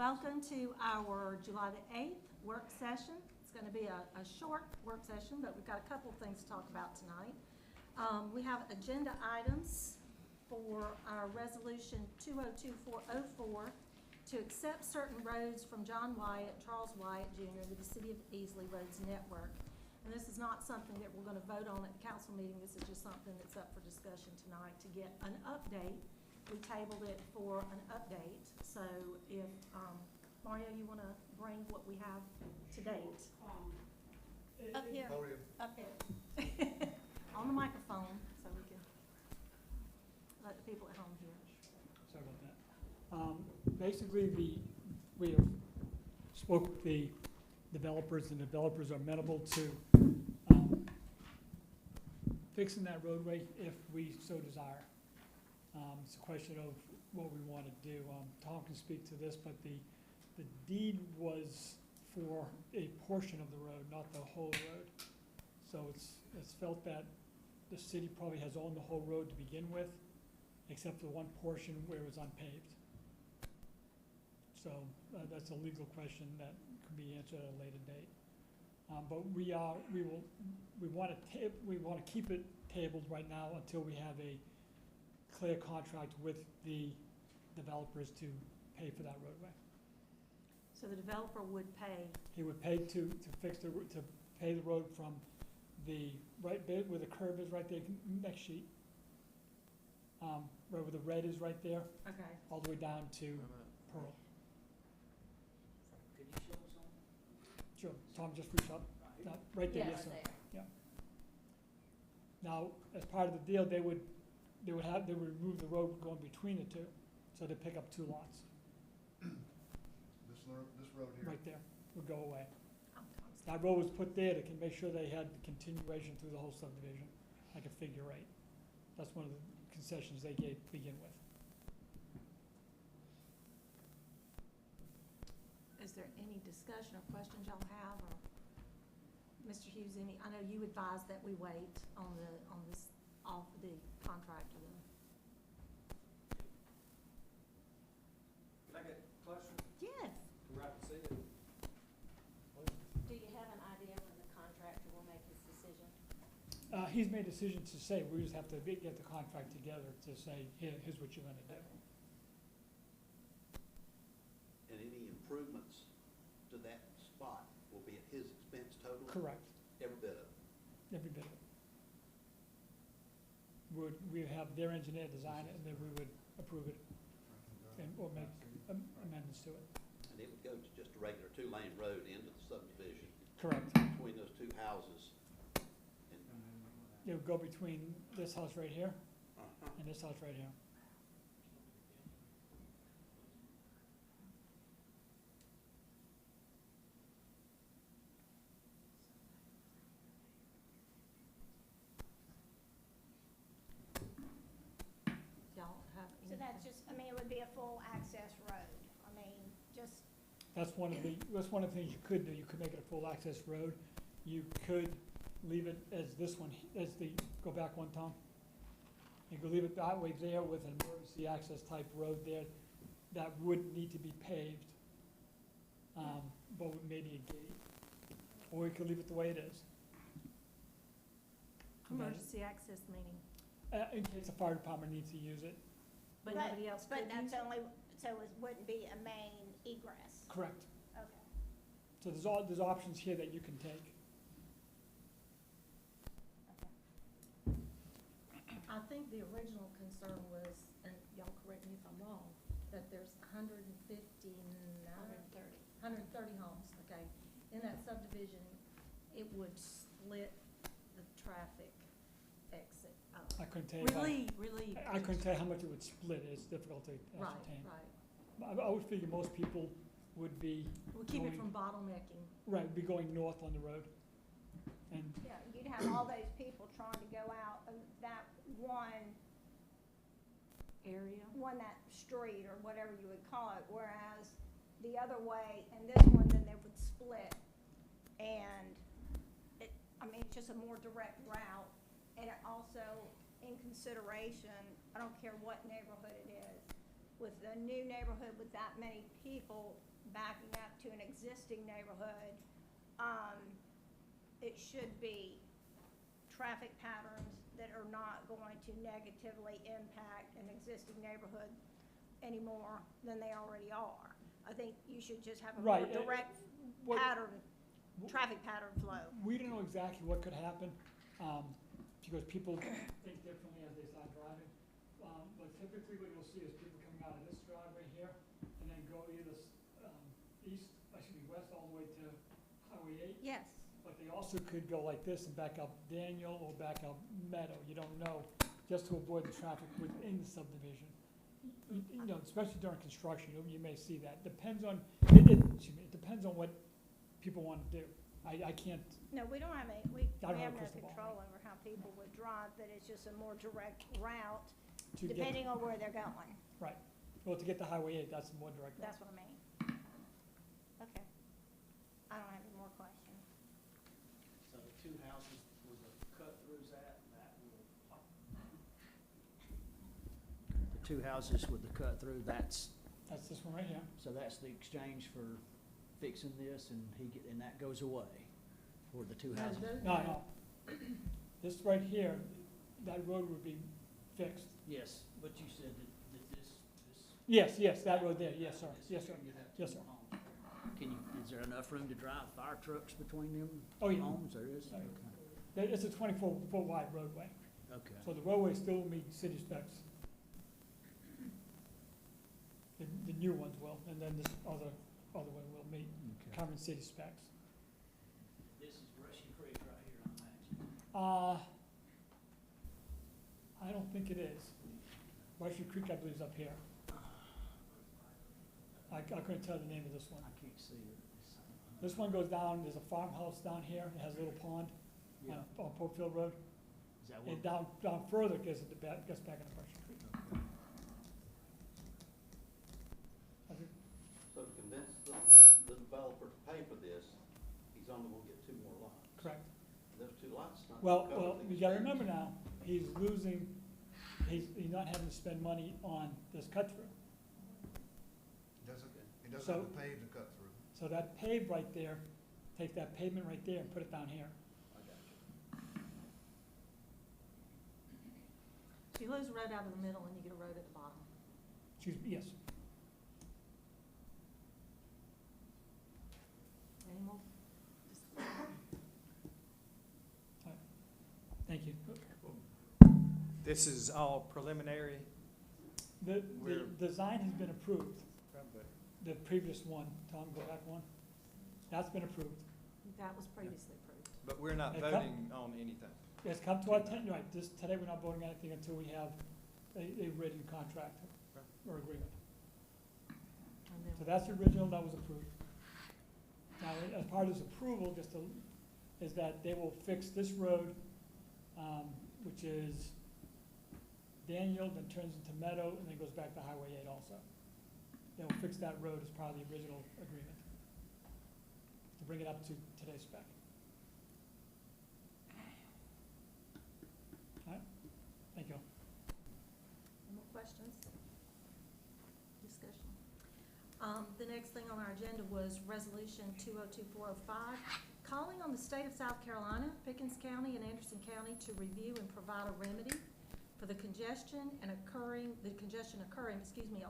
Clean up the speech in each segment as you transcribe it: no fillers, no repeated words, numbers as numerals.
Welcome to our July the 8th work session. It's going to be a short work session, but we've got a couple of things to talk about tonight. We have agenda items for our resolution 202404 to accept certain roads from John Wyatt, Charles Wyatt Jr. to the City of Easley Roads Network. And this is not something that we're going to vote on at the council meeting. This is just something that's up for discussion tonight to get an update. We tabled it for an update. So if, Mario, you want to bring what we have to date? Up here. Up here. On the microphone, so we can let the people at home hear. Sorry about that. Basically, we have spoke with the developers, and the developers are amenable to fixing that roadway if we so desire. It's a question of what we want to do. Tom can speak to this, but the deed was for a portion of the road, not the whole road. So it's felt that the city probably has owned the whole road to begin with, except for one portion where it was unpaved. So that's a legal question that can be answered at a later date. But we want to keep it tabled right now until we have a clear contract with the developers to pay for that roadway. So the developer would pay. He would pay to pay the road from the right bit where the curb is right there, next sheet. Right where the red is right there, Okay. all the way down to Pearl. Could you show us on? Sure, Tom, just reach up. No, right there, yes, sir. Yeah. Now, as part of the deal, they would remove the road going between the two, so they pick up two lots. This road here? Right there, would go away. That road was put there to make sure they had continuation through the whole subdivision, like a figure eight. That's one of the concessions they gave to begin with. Is there any discussion or questions y'all have, or Mr. Hughes, I know you advised that we wait on the contract or the. Can I get a question? Yes. Right to see it. Do you have an idea when the contractor will make his decision? He's made a decision to say, we just have to get the contract together to say, here's what you're gonna do. And any improvements to that spot will be at his expense totally? Correct, Every bit of it? every bit of it. We have their engineer design it, and then we would approve it or make amendments to it. And it would go to just a regular two-lane road into the subdivision Correct. between those two houses. It would go between this house right here Uh-huh. and this house right here. Y'all have So any? that's just, it would be a full access road. Just, That's one of the things you could do. You could make it a full access road. You could leave it as this one, go back one, Tom. You could leave it that way there with an emergency access type road there that would need to be paved, but with maybe a gate. Or you could leave it the way it is. Emergency access meeting, In case the fire department needs to use it. but nobody else could but use that's it? only, so it wouldn't be a main egress? Correct. Okay. So there's options here that you can take. I think the original concern was, and y'all correct me if I'm wrong, that there's 130 homes, okay? In that subdivision, it would split the traffic exit. I couldn't tell you. Relieve. I couldn't tell you how much it would split. It's difficult to Right, ascertain. right. I would figure most people would be, We'll keep it Going- from bottlenecking. right, be going north on the road. And Yeah, you'd have all those people trying to go out of that that street or whatever you would call it, whereas the other way, and this one, then they would split. And it's just a more direct route. And it also, in consideration, I don't care what neighborhood it is, with a new neighborhood with that many people, backing up to an existing neighborhood, it should be traffic patterns that are not going to negatively impact an existing neighborhood any more than they already are. I think you should just have a more Right, direct what- pattern, traffic pattern flow. We don't know exactly what could happen, because people think differently as they start driving. But typically what you'll see is people coming out of this driveway here and then go either, west all the way to Highway 8. Yes. But they also could go like this and back up Daniel or back up Meadow, you don't know, just to avoid the traffic within the subdivision. You know, especially during construction, you may see that. Depends on, it depends on what people want to do. I can't, No, we don't have any, I don't we have have a no crystal ball. control over how people would drive, but it's just a more direct route, to get, depending on where they're going. well, to get to Highway 8, that's more direct. route. That's what I mean. Okay. I don't have any more questions. So the two houses where the cut-throughs at, that will pop. The two houses with the cut-through, that's, That's this one right here. so that's the exchange for fixing this, and and that goes away for the two houses? No. This right here, that road would be fixed. Yes, but you said that this. Yes, that road there, yes, sir, yes, sir. You'd have Yes, two sir. more homes. Is there enough room to drive fire trucks between them Oh, yeah. homes? There is? Oh, yeah. It's a 24-foot wide roadway, Okay. so the roadway still will meet city specs. The new ones will, and then this other one will meet Okay. current city specs. This is Brushy Creek right here, I imagine. I don't think it is. Russian Creek, I believe, is up here. I couldn't tell the name of this one. I can't see it. This one goes down, there's a farmhouse down here, it has a little pond Yeah. on Portfield Road. Is that what? And down further gets back into Russian Creek. Okay. I think, So to convince the developer to pay for this, he's only gonna get two more lots. correct. Those two lots not. Well, gonna cover the you gotta expense. remember now, he's losing, he's not having to spend money on this cut-through. He doesn't So- have to pave the cut through. So that pave right there, take that pavement right there and put it down here. I got you. So you lose a road out of the middle and you get a road at the bottom. Excuse me, yes. Any more? Thank you. This is all preliminary. The We're- design has been approved, the previous one, Tom, go back one. That's been approved. That was previously approved. But we're not Hey, come- voting on anything. It's come to our right, today we're not voting anything until we have a written contract or agreement. And then So that's the original, that was approved. Now, as part of this approval, is that they will fix this road, which is Daniel, then turns into Meadow, and then goes back to Highway 8 also. They'll fix that road as part of the original agreement, to bring it up to today's spec. All right, thank you. Any more questions? Discussion? The next thing on our agenda was Resolution 202405, calling on the state of South Carolina, Pickens County, and Anderson County to review and provide a remedy for the congestion occurring,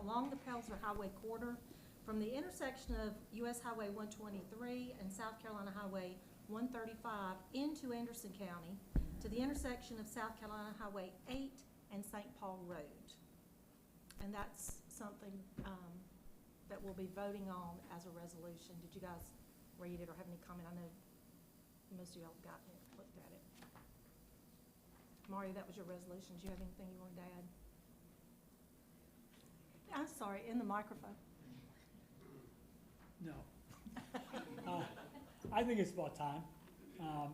along the Pelzer Highway corridor from the intersection of US Highway 123 and South Carolina Highway 135 into Anderson County to the intersection of South Carolina Highway 8 and St. Paul Road. And that's something that we'll be voting on as a resolution. Did you guys read it or have any comment? I know most of y'all have gotten it, looked at it. Mario, that was your resolution. Do you have anything you wanted to add? I'm sorry, in the microphone. No. I think it's about time.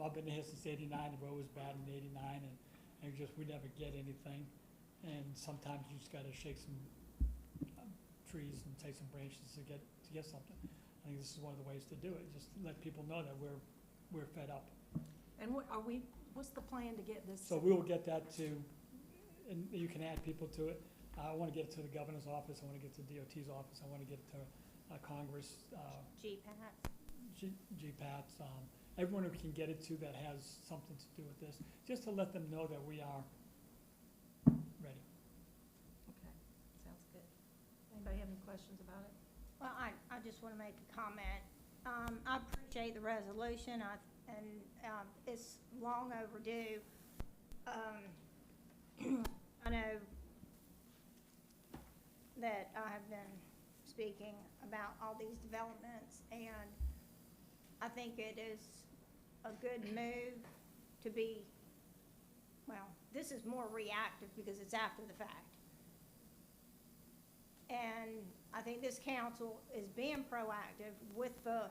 I've been here since '89, the road was bad in '89, and we never get anything. And sometimes you just gotta shake some trees and take some branches to get something. I think this is one of the ways to do it, just let people know that we're fed up. And what's the plan to get this? So we will get that to, and you can add people to it. I wanna get it to the governor's office, I wanna get it to DOT's office, I wanna get it to Congress, GPAC. GPATs, everyone who can get it to that has something to do with this, just to let them know that we are ready. Okay, sounds good. Anybody have any questions about it? Well, I just want to make a comment. I appreciate the resolution, and it's long overdue. I know that I have been speaking about all these developments, and I think it is a good move to be, well, this is more reactive because it's after the fact. And I think this council is being proactive with the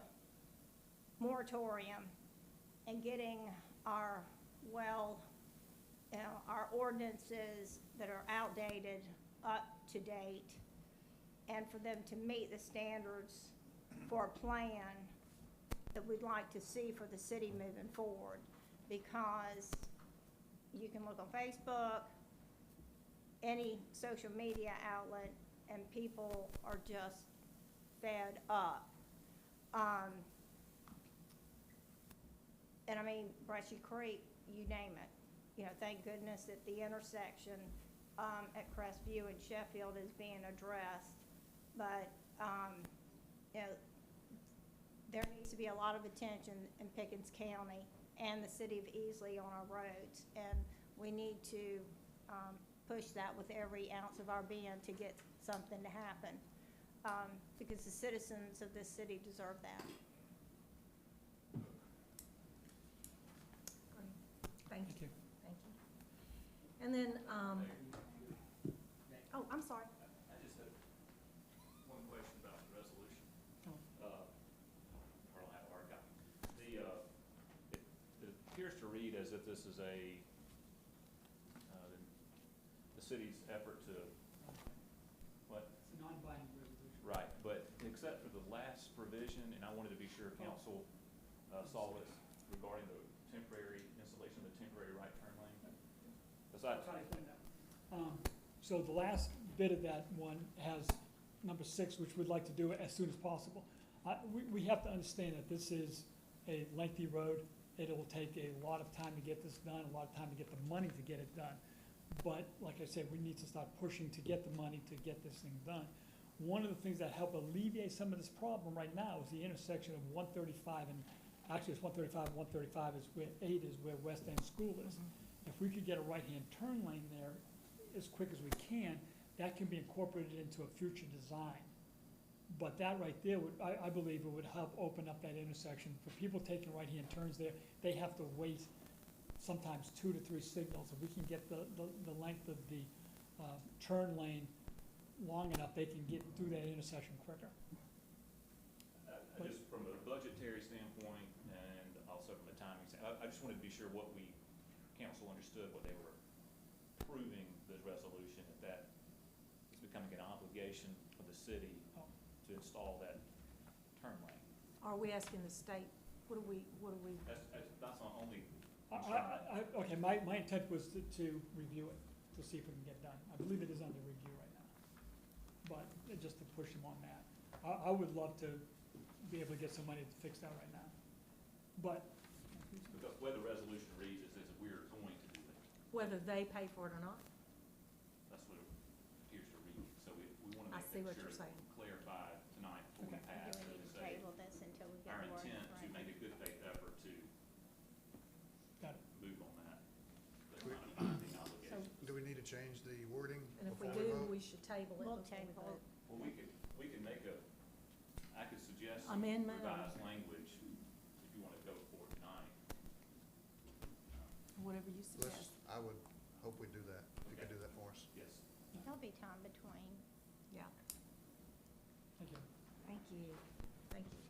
moratorium and getting our, our ordinances that are outdated up to date, and for them to meet the standards for a plan that we'd like to see for the city moving forward. Because you can look on Facebook, any social media outlet, and people are just fed up. And I mean, Brushy Creek, you name it. You know, thank goodness that the intersection at Crestview and Sheffield is being addressed. But, you know, there needs to be a lot of attention in Pickens County and the city of Easley on our roads. And we need to push that with every ounce of our being to get something to happen. Because the citizens of this city deserve that. Great. Thank Thank you, you. thank you. And then, oh, I'm sorry. I just have one question about the resolution. Oh. Or I'll have a hard copy. It appears to read as if this is the city's effort to, what? It's a non-binding resolution. Right, but except for the last provision, and I wanted to be sure council saw this regarding the temporary installation of the temporary right turn lane. Besides, Try to explain that. So the last bit of that one has number 6, which we'd like to do it as soon as possible. We have to understand that this is a lengthy road. It'll take a lot of time to get this done, a lot of time to get the money to get it done. But like I said, we need to start pushing to get the money to get this thing done. One of the things that help alleviate some of this problem right now is the intersection of 135 and, actually it's 135 and 135 is where 8 is where West End School is. If we could get a right-hand turn lane there as quick as we can, that can be incorporated into a future design. But that right there would, I believe it would help open up that intersection. For people taking right-hand turns there, they have to wait sometimes 2 to 3 signals. If we can get the length of the turn lane long enough, they can get through that intersection quicker. just from a budgetary standpoint and also from a timing standpoint, I just wanted to be sure what council understood what they were approving this resolution, that is becoming an obligation of the city to install that turn lane. Are we asking the state, what do we, That's the only concern. Okay, my intent was to review it, to see if we can get it done. I believe it is under review right now, but just to push them on that. I would love to be able to get some money to fix that right now, but. Because the way the resolution reads is we're going to do that. whether they pay for it or not? That's what it appears to read. So we want to I see make what sure you're it's saying. clarified tonight before we Okay. pass. Do we and need to say table this until we get our more intent to information? make a good faith effort to Got it. move on that, but not a binding obligation. Do we need to change the wording And if we before we do, vote? we should table it We'll before we table vote. Well, we can make I could suggest some Amendment or- revised language if you want to go for it tonight. Whatever you Let's, suggest. I would hope we do that, if you could do that for us. Yes. There'll be time between. Yeah, Thank you. thank you, thank you.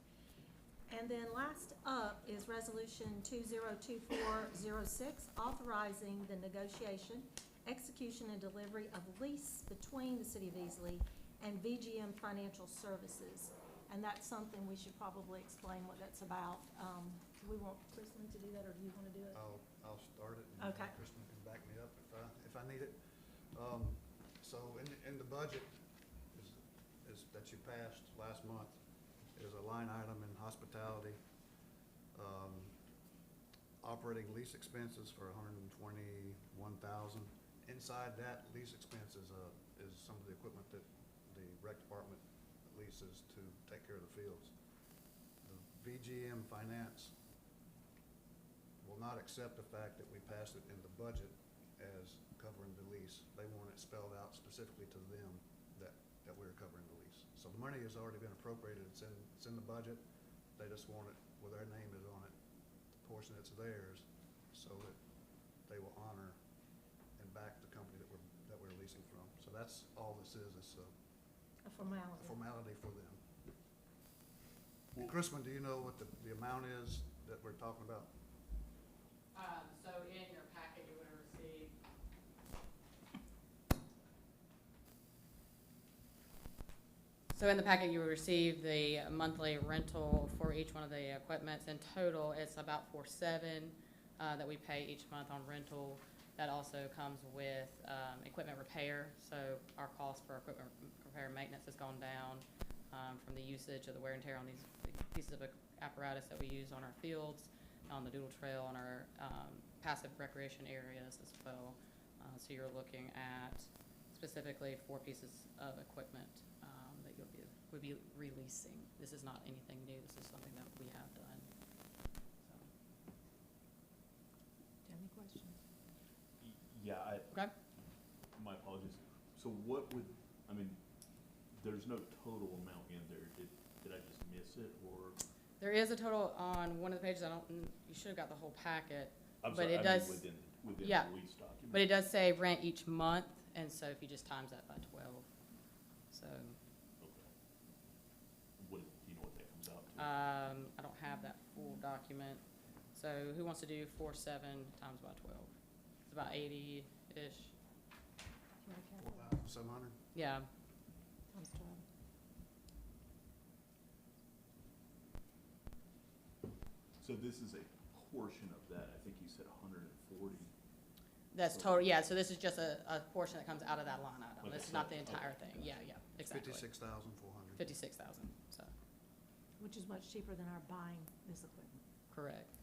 And then last up is Resolution 202406, authorizing the negotiation, execution, and delivery of lease between the City of Easley and VGM Financial Services. And that's something we should probably explain what that's about. Do we want Kristen to do that, or do you want to do it? I'll start it, and Okay. Kristen can back me up if I need it. So in the budget is that you passed last month, is a line item in hospitality. Operating lease expenses for $121,000. Inside that lease expense is some of the equipment that the rec department leases to take care of the fields. The VGM Finance will not accept the fact that we passed it in the budget as covering the lease. They want it spelled out specifically to them that we're covering the lease. So the money has already been appropriated, it's in the budget. They just want it where their name is on it, the portion that's theirs, so that they will honor and back the company that we're leasing from. So that's all this is A formality. a formality for them. Chrisman, do you know what the amount is that we're talking about? So in your packet, you would have received. So in the packet, you will receive the monthly rental for each one of the equipments. In total, it's about $4.7 that we pay each month on rental. That also comes with equipment repair. So our cost for equipment repair and maintenance has gone down from the usage of the wear and tear on these pieces of apparatus that we use on our fields, on the doodle trail, on our passive recreation areas as well. So you're looking at specifically 4 pieces of equipment that would be releasing. This is not anything new. This is something that we have done. So. Do you have any questions? Yeah, Okay. my apologies. So what would, I mean, there's no total amount in there. Did I just miss it, or? There is a total on one of the pages. You should have got the whole packet. I'm But sorry, it I does- mean within yeah. the lease document. But it does say rent each month, and so if you just times that by 12, so, Okay. Do you know what that comes out to? I don't have that full document. So who wants to do 4.7 times by 12? It's about 80-ish, Do you want to calculate? 4,700? yeah. Times 12. So this is a portion of that. I think you said 140. That's total, yeah, so this is just a portion that comes out of that line item. Okay, This is not the so- entire okay, thing, yeah, yeah, exactly. 56,400. 56,000, so, Which is much cheaper than our buying this equipment. correct.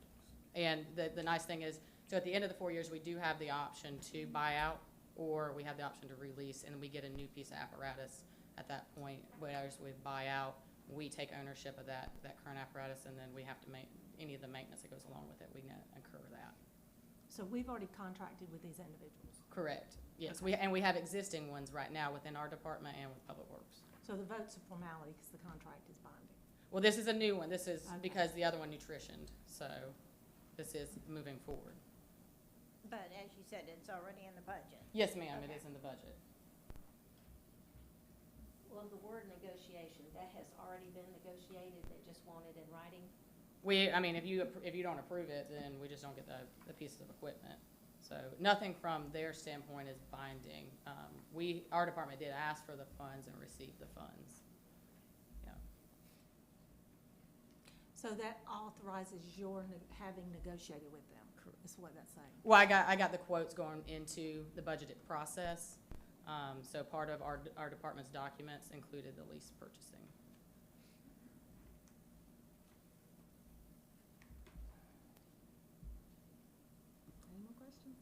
And the nice thing is, so at the end of the 4 years, we do have the option to buy out, or we have the option to release, and we get a new piece of apparatus at that point. Whereas we buy out, we take ownership of that current apparatus, and then we have to make, any of the maintenance that goes along with it, we incur that. So we've already contracted with these individuals. Correct, yes, Okay. and we have existing ones right now within our department and with Public Works. So the vote's a formality because the contract is binding. Well, this is a new one, this is Okay. because the other one nutritioned, so this is moving forward. But as you said, it's already in the budget. Yes, ma'am, it Okay. is in the budget. Well, the word negotiation, that has already been negotiated, they just want it in writing? I mean, if you don't approve it, then we just don't get the pieces of equipment. So nothing from their standpoint is binding. Our department did ask for the funds and received the funds. Yeah. So that authorizes your having negotiated with them, is what that's saying. Well, I got the quotes going into the budgeted process. So part of our department's documents included the lease purchasing. Any more questions?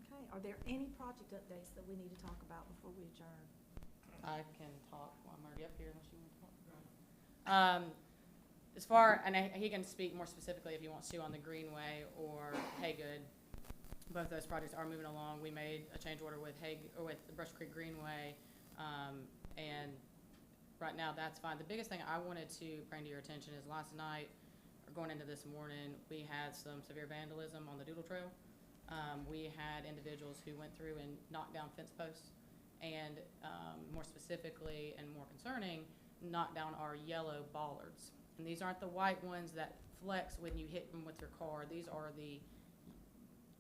Okay, are there any project updates that we need to talk about before we adjourn? I can talk, well, I'm already up here unless you want to talk. As far, and he can speak more specifically if he wants to on the Greenway or Haygood. Both those projects are moving along. We made a change order with the Brush Creek Greenway, and right now that's fine. The biggest thing I wanted to bring to your attention is last night, or going into this morning, we had some severe vandalism on the Doodle Trail. We had individuals who went through and knocked down fence posts, and more specifically and more concerning, knocked down our yellow bollards. And these aren't the white ones that flex when you hit them with your car. These are the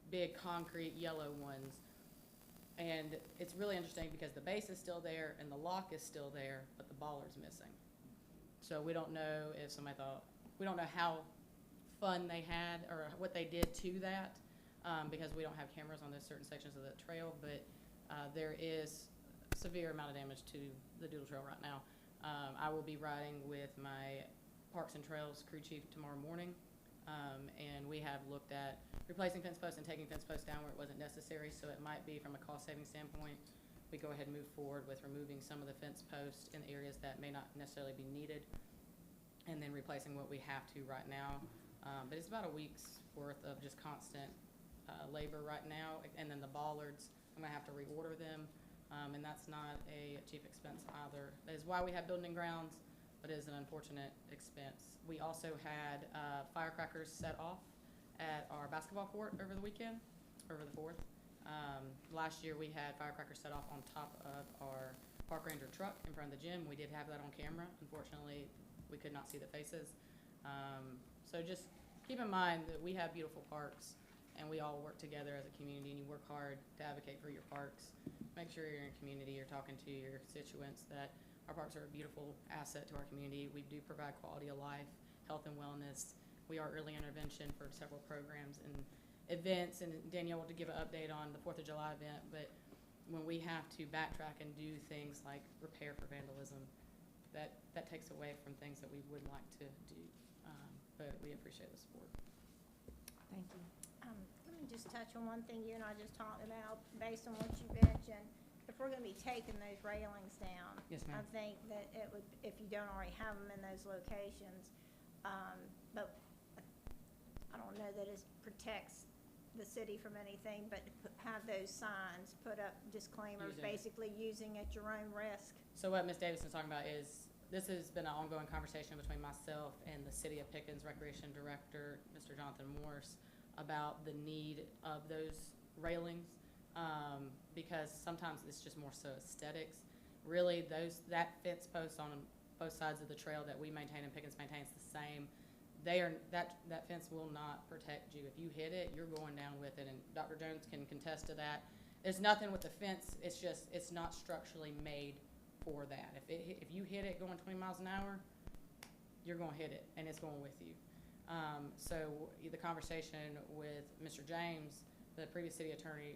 big concrete yellow ones. And it's really interesting because the base is still there and the lock is still there, but the bollard's missing. So we don't know if somebody thought, we don't know how fun they had or what they did to that, because we don't have cameras on those certain sections of the trail, but there is severe amount of damage to the Doodle Trail right now. I will be riding with my Parks and Trails crew chief tomorrow morning. And we have looked at replacing fence posts and taking fence posts down where it wasn't necessary, so it might be from a cost-saving standpoint, we go ahead and move forward with removing some of the fence posts in areas that may not necessarily be needed, and then replacing what we have to right now. But it's about a week's worth of just constant labor right now, and then the bollards, I'm gonna have to reorder them, and that's not a cheap expense either. That is why we have building and grounds, but it is an unfortunate expense. We also had firecrackers set off at our basketball court over the weekend, over the 4th. Last year, we had firecrackers set off on top of our park ranger truck in front of the gym. We did have that on camera. Unfortunately, we could not see the faces. So just keep in mind that we have beautiful parks, and we all work together as a community, and you work hard to advocate for your parks. Make sure you're in a community, you're talking to your constituents, that our parks are a beautiful asset to our community. We do provide quality of life, health and wellness. We are early intervention for several programs and events, and Danielle will give an update on the 4th of July event, but when we have to backtrack and do things like repair for vandalism, that takes away from things that we would like to do. But we appreciate the support. Thank you. Let me just touch on one thing you and I just talked about, based on what you mentioned. If we're gonna be taking those railings down, Yes, I ma'am. think that it would, if you don't already have them in those locations, but I don't know that it protects the city from anything, but have those signs, put up disclaimers, Using it. basically using at your own risk. So what Ms. Davidson's talking about is, this has been an ongoing conversation between myself and the City of Pickens Recreation Director, Mr. Jonathan Morse, about the need of those railings, because sometimes it's just more so aesthetics. Really, that fence post on both sides of the trail that we maintain and Pickens maintains the same. That fence will not protect you. If you hit it, you're going down with it, and Dr. Jones can contest to that. There's nothing with the fence, it's not structurally made for that. If you hit it going 20 miles an hour, you're gonna hit it, and it's going with you. So the conversation with Mr. James, the previous city attorney,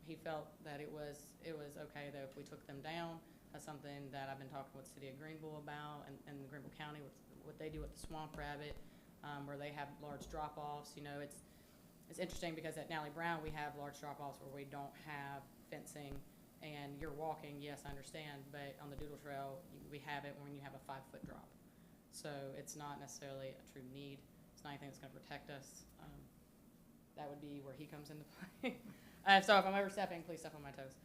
he felt that it was okay though if we took them down. That's something that I've been talking with the city of Greenville about, and Greenville County, what they do with the Swamp Rabbit, where they have large drop-offs. You know, it's interesting because at Nally Brown, we have large drop-offs where we don't have fencing, and you're walking, yes, I understand, but on the Doodle Trail, we have it when you have a 5-foot drop. So it's not necessarily a true need. It's not anything that's gonna protect us. That would be where he comes into play. So if I'm overstepping, please step on my toes.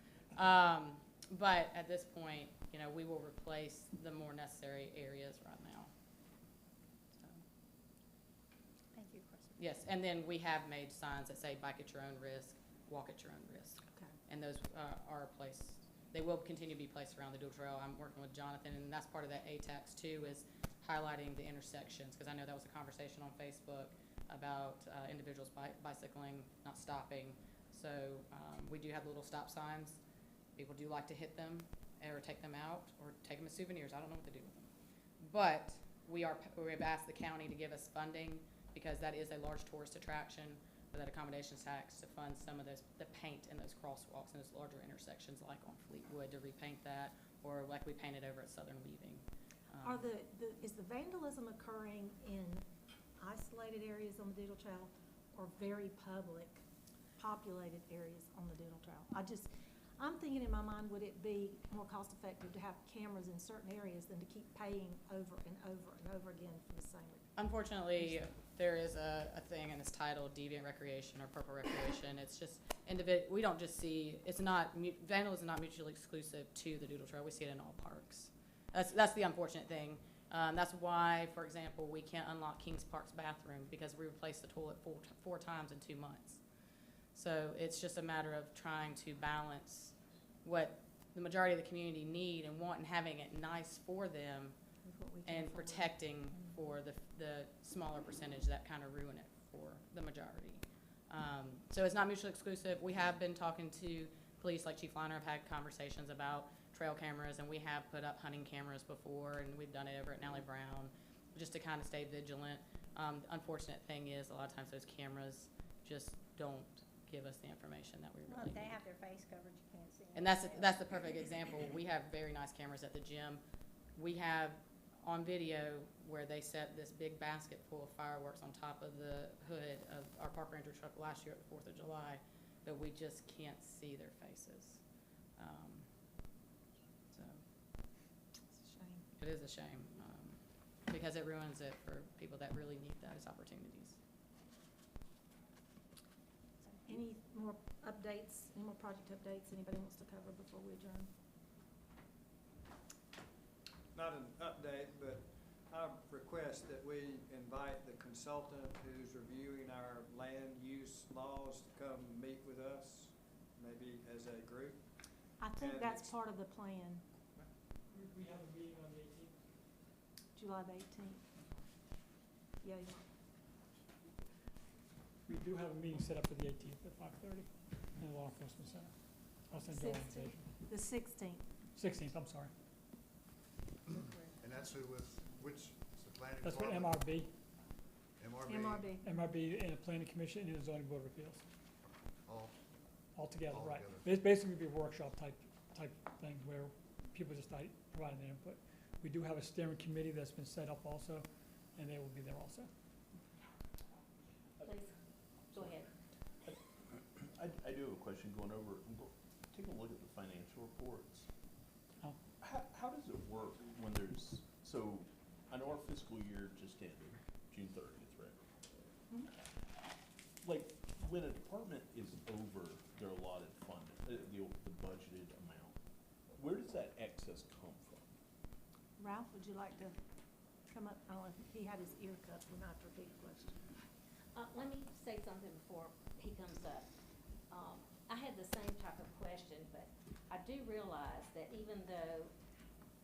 But at this point, you know, we will replace the more necessary areas right now. So, Thank you, Chris. yes, and then we have made signs that say bike at your own risk, walk at your own risk. Okay. And those are placed, they will continue to be placed around the Dual Trail. I'm working with Jonathan, and that's part of that ATAX too, is highlighting the intersections, because I know that was a conversation on Facebook about individuals bicycling, not stopping. So we do have the little stop signs. People do like to hit them or take them out or take them as souvenirs. I don't know what to do with them. But we have asked the county to give us funding, because that is a large tourist attraction, for that accommodations tax to fund some of those, the paint in those crosswalks and those larger intersections like on Fleetwood, to repaint that, or like we painted over at Southern Weaving. Is the vandalism occurring in isolated areas on the Doodle Trail or very public, populated areas on the Doodle Trail? I'm thinking in my mind, would it be more cost effective to have cameras in certain areas than to keep paying over and over and over again for the same? Unfortunately, there is a thing, and it's titled deviant recreation or purple recreation. It's just we don't just see, vandalism is not mutually exclusive to the Doodle Trail. We see it in all parks. That's the unfortunate thing. That's why, for example, we can't unlock Kings Park's bathroom, because we replaced the toilet four times in 2 months. So it's just a matter of trying to balance what the majority of the community need and want, and having it nice for them, and protecting for the smaller percentage that kind of ruin it for the majority. So it's not mutually exclusive. We have been talking to police, like Chief Liner. I've had conversations about trail cameras, and we have put up hunting cameras before, and we've done it over at Nally Brown, just to kind of stay vigilant. The unfortunate thing is, a lot of times those cameras just don't give us the information that we Well, really if they need. have their face covered, you can't see them. And that's the perfect example. We have very nice cameras at the gym. we have on video where they set this big basket full of fireworks on top of the hood of our park ranger truck last year at the 4th of July, but we just can't see their faces. So It's a shame. it is a shame, because it ruins it for people that really need those opportunities. Any more updates, any more project updates anybody wants to cover before we adjourn? Not an update, but I request that we invite the consultant who's reviewing our land use laws to come meet with us, maybe as a group. I think And that's it's- part of the plan, We have a meeting on the 18th. July the 18th. Yeah, yeah. We do have a meeting set up for the 18th at 5:30 in the law enforcement center. I'll send you all the 16th. invitation. The 16th. 16th, I'm sorry. And that's who with, which, is the planning That's what department? MRB, MRB? MRB. and the planning commission and the zoning board of appeals, All together, All right. together. It's basically be a workshop type thing where people just providing their input. We do have a steering committee that's been set up also, and they will be there also. Please, go ahead. I do have a question going over, taking a look at the financial reports. Oh. How does it work when there's, so I know our fiscal year just ended, June 30th, right? Like, when a department is over their allotted fund, the budgeted amount, where does that excess come from? Ralph, would you like to come up? Oh, he had his ear cut, we're not to repeat the question. Let me say something before he comes up. I had the same type of question, but I do realize that even though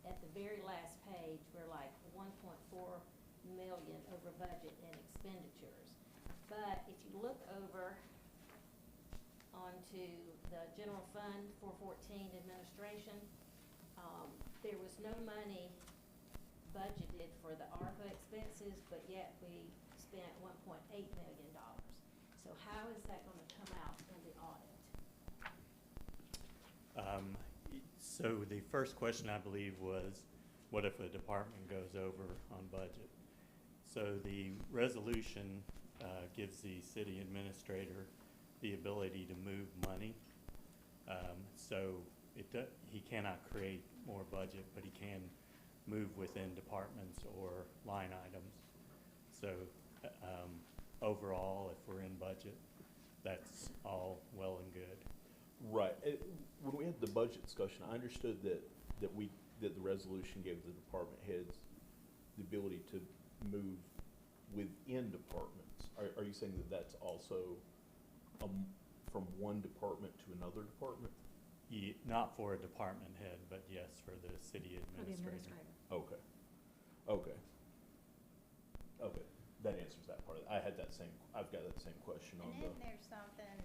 at the very last page, we're like 1.4 million over budget in expenditures. But if you look over onto the general fund 414 administration, there was no money budgeted for the ARPA expenses, but yet we spent $1.8 million. So how is that gonna come out in the audit? So the first question, I believe, was, what if a department goes over on budget? So the resolution gives the city administrator the ability to move money. So he cannot create more budget, but he can move within departments or line items. So overall, if we're in budget, that's all well and good. Right. When we had the budget discussion, I understood that the resolution gave the department heads the ability to move within departments. Are you saying that that's also from one department to another department? Not for a department head, but yes, for the city For the administrator. administrator. Okay. That answers that part. I've got that same question on And the. then there's something,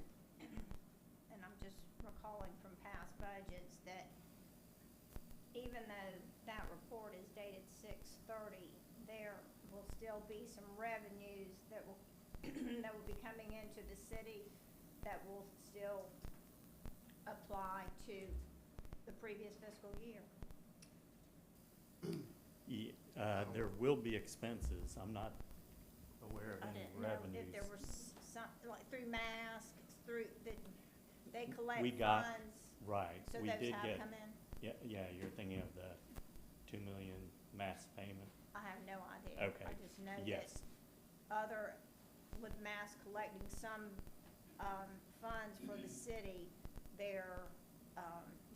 and I'm just recalling from past budgets, that even though that report is dated 6/30, there will still be some revenues that will, that will be coming into the city that will still apply to the previous fiscal year. There will be expenses. I'm not aware of I any didn't know revenues. if there was some, like through masks, through, that they collect We got- funds, Right, so we those did have get, come in? yeah, you're thinking of the 2 million mass payment. I have no idea. Okay. I just know that Yes, with mass collecting some, funds for the city, their,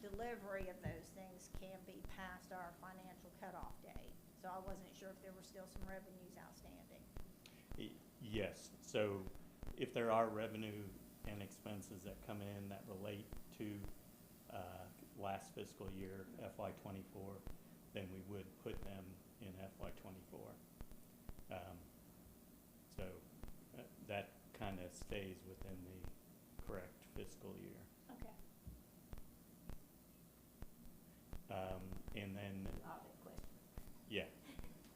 delivery of those things can be past our financial cutoff date. So I wasn't sure if there were still some revenues outstanding. yes. So if there are revenue and expenses that come in that relate to last fiscal year, FY '24, then we would put them in FY '24. So that kind of stays within the correct fiscal year. Okay. And then, Audit question. yeah,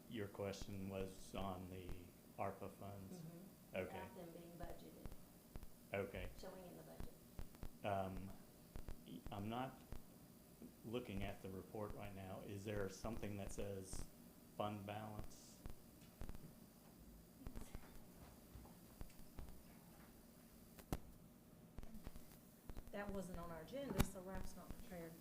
your question was on the ARPA funds? Okay, Without them being budgeted, okay. showing in the budget. I'm not looking at the report right now, is there something that says fund balance? That wasn't on our agenda, so Ralph's not prepared.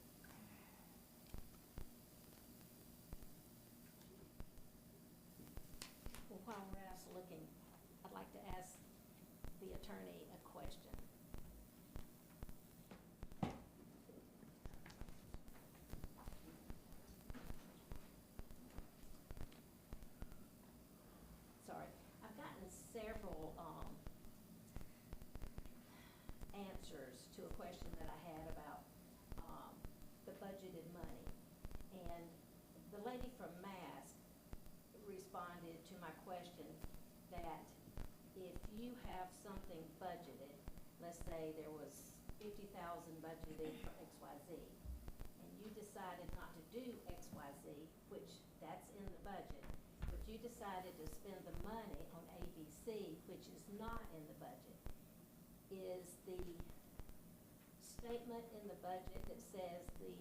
Well, while Ralph's looking, I'd like to ask the attorney a question. Sorry, I've gotten several, answers to a question that I had about, the budgeted money. And the lady from Mask responded to my question that if you have something budgeted, let's say there was 50,000 budgeted for XYZ, and you decided not to do XYZ, which that's in the budget, but you decided to spend the money on ABC, which is not in the budget, is the statement in the budget that says the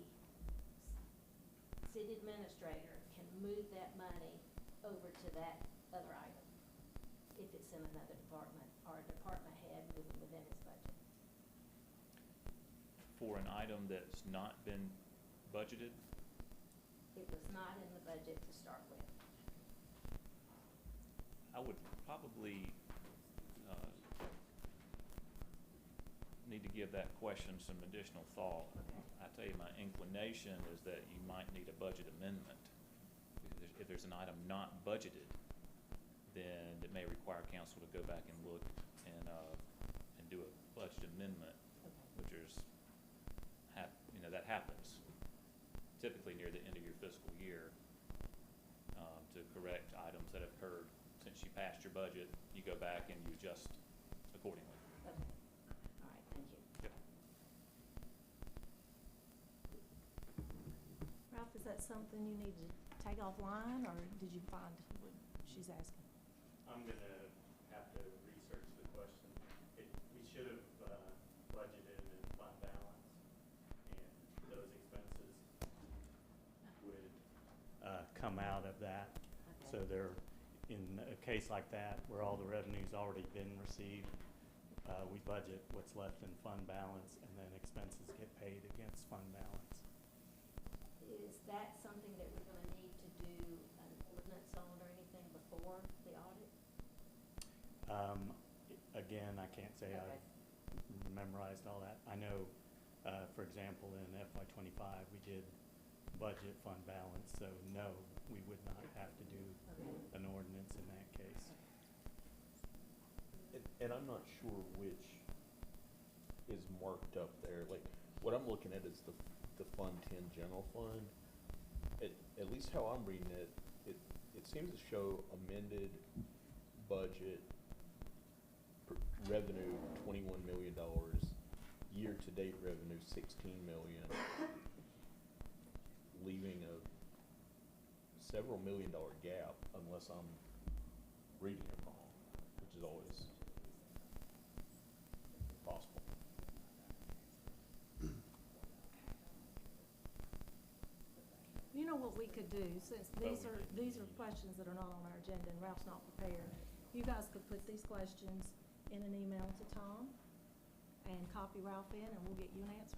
city administrator can move that money over to that other item if it's in another department, or a department head moving within his budget. For an item that's not been budgeted, It was not in the budget to start with. I would probably need to give that question some additional thought. I tell you, my inclination is that you might need a budget amendment. If there's an item not budgeted, then it may require council to go back and look and do a budget amendment, which is, that happens typically near the end of your fiscal year, to correct items that have occurred since you passed your budget. You go back and you adjust accordingly. Okay. All right, thank you. Yep. Ralph, is that something you need to take offline, or did you find what she's asking? I'm gonna have to research the question. We should have budgeted in fund balance, and those expenses would come out of that. Okay. So there, in a case like that, where all the revenue's already been received, we budget what's left in fund balance, and then expenses get paid against fund balance. Is that something that we're gonna need to do an ordinance on or anything before the audit? Again, I can't say Okay. I've memorized all that. I know, for example, in FY '25, we did budget fund balance, so no, we would not have to do Okay. an ordinance in that case. And I'm not sure which is marked up there. Like, what I'm looking at is the Fund 10 General Fund. At least how I'm reading it, it seems to show amended budget revenue $21 million, year-to-date revenue $16 million, leaving a several $million gap unless I'm reading it wrong, which is always possible. You know what we could do, since these are questions that are not on our agenda and Ralph's not prepared, you guys could put these questions in an email to Tom and copy Ralph in, and we'll get you an answer.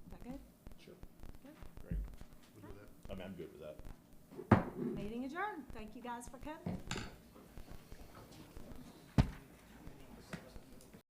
Is that good? Sure. Good. Great. We'll do that. I mean, I'm good with that. Meeting adjourned. Thank you guys for coming.